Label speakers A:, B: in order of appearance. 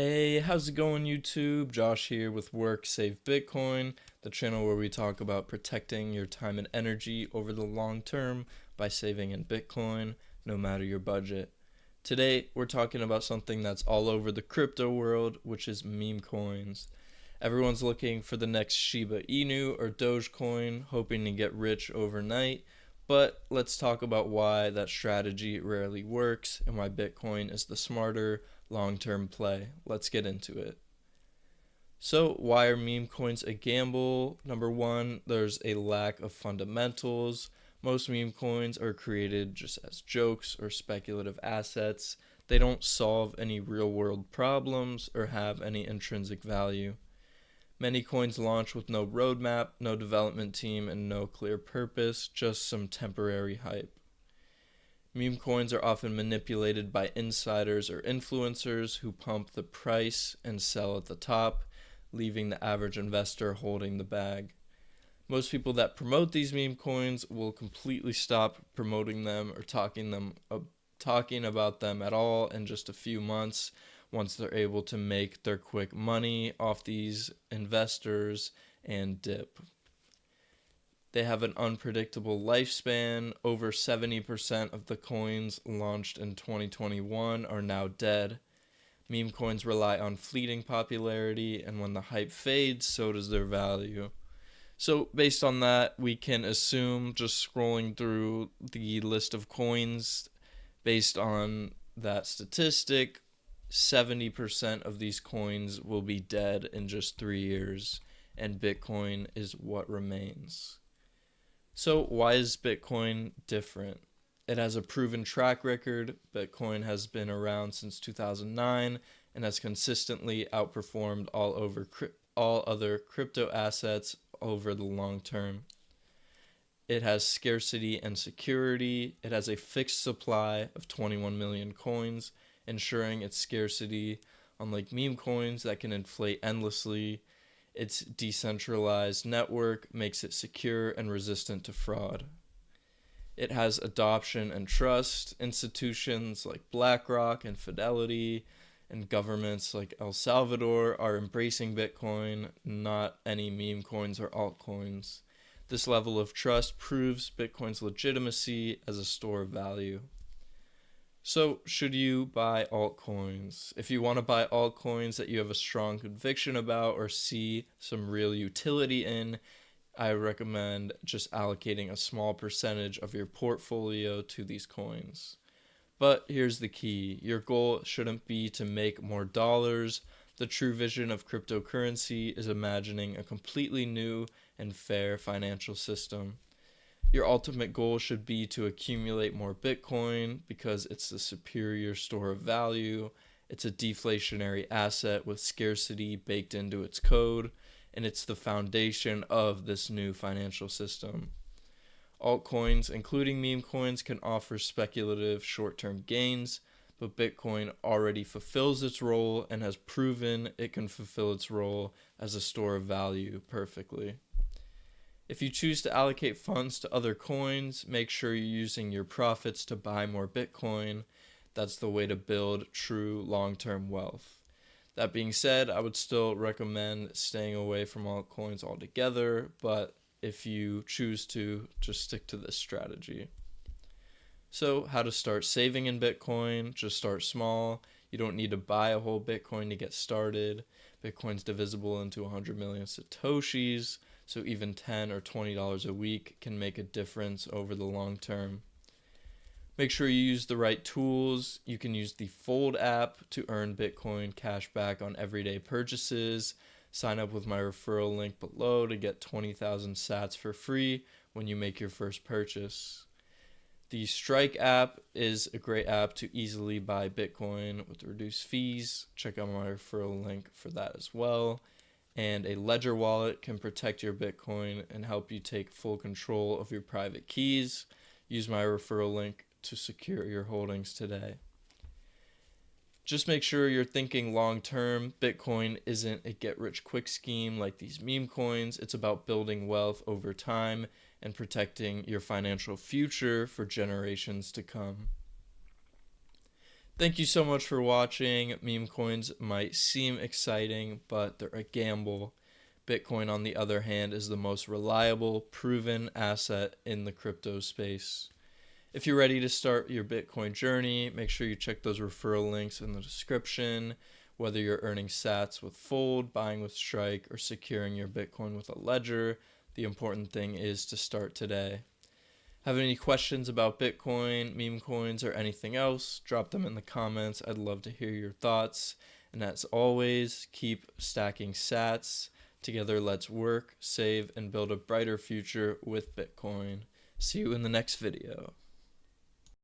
A: Hey, how's it going, YouTube? Josh here with Work Save Bitcoin, the channel where we talk about protecting your time and energy over the long term by saving in Bitcoin, no matter your budget. Today, we're talking about something that's all over the crypto world, which is meme coins. Everyone's looking for the next Shiba Inu or Dogecoin, hoping to get rich overnight. But let's talk about why that strategy rarely works and why Bitcoin is the smarter, long-term play. Let's get into it. So, why are meme coins a gamble? Number one, there's a lack of fundamentals. Most meme coins are created just as jokes or speculative assets. They don't solve any real world problems or have any intrinsic value. Many coins launch with no roadmap, no development team, and no clear purpose, just some temporary hype. Meme coins are often manipulated by insiders or influencers who pump the price and sell at the top, leaving the average investor holding the bag. Most people that promote these meme coins will completely stop promoting them or talking about them at all in just a few months once they're able to make their quick money off these investors and dip. They have an unpredictable lifespan. Over 70% of the coins launched in 2021 are now dead. Meme coins rely on fleeting popularity, and when the hype fades, so does their value. So, based on that, we can assume, just scrolling through the list of coins, based on that statistic, 70% of these coins will be dead in just 3 years, and Bitcoin is what remains. So, why is Bitcoin different? It has a proven track record. Bitcoin has been around since 2009 and has consistently outperformed all other crypto assets over the long term. It has scarcity and security. It has a fixed supply of 21 million coins, ensuring its scarcity, unlike meme coins that can inflate endlessly. Its decentralized network makes it secure and resistant to fraud. It has adoption and trust. Institutions like BlackRock and Fidelity and governments like El Salvador are embracing Bitcoin, not any meme coins or altcoins. This level of trust proves Bitcoin's legitimacy as a store of value. So, should you buy altcoins? If you want to buy altcoins that you have a strong conviction about or see some real utility in, I recommend just allocating a small percentage of your portfolio to these coins. But here's the key: your goal shouldn't be to make more dollars. The true vision of cryptocurrency is imagining a completely new and fair financial system. Your ultimate goal should be to accumulate more Bitcoin because it's the superior store of value. It's a deflationary asset with scarcity baked into its code, and it's the foundation of this new financial system. Altcoins, including meme coins, can offer speculative short-term gains, but Bitcoin already fulfills its role and has proven it can fulfill its role as a store of value perfectly. If you choose to allocate funds to other coins, make sure you're using your profits to buy more Bitcoin. That's the way to build true long-term wealth. That being said, I would still recommend staying away from altcoins altogether, but if you choose to, just stick to this strategy. So, how to start saving in Bitcoin? Just start small. You don't need to buy a whole Bitcoin to get started. Bitcoin's divisible into 100 million Satoshis, so even $10 or $20 a week can make a difference over the long term. Make sure you use the right tools. You can use the Fold app to earn Bitcoin cash back on everyday purchases. Sign up with my referral link below to get 20,000 sats for free when you make your first purchase. The Strike app is a great app to easily buy Bitcoin with reduced fees. Check out my referral link for that as well. And a Ledger wallet can protect your Bitcoin and help you take full control of your private keys. Use my referral link to secure your holdings today. Just make sure you're thinking long term. Bitcoin isn't a get rich quick scheme like these meme coins. It's about building wealth over time and protecting your financial future for generations to come. Thank you so much for watching. Meme coins might seem exciting, but they're a gamble. Bitcoin, on the other hand, is the most reliable, proven asset in the crypto space. If you're ready to start your Bitcoin journey, make sure you check those referral links in the description. Whether you're earning sats with Fold, buying with Strike, or securing your Bitcoin with a ledger, the important thing is to start today. Have any questions about Bitcoin, meme coins, or anything else? Drop them in the comments. I'd love to hear your thoughts. And as always, keep stacking sats. Together, let's work, save, and build a brighter future with Bitcoin. See you in the next video.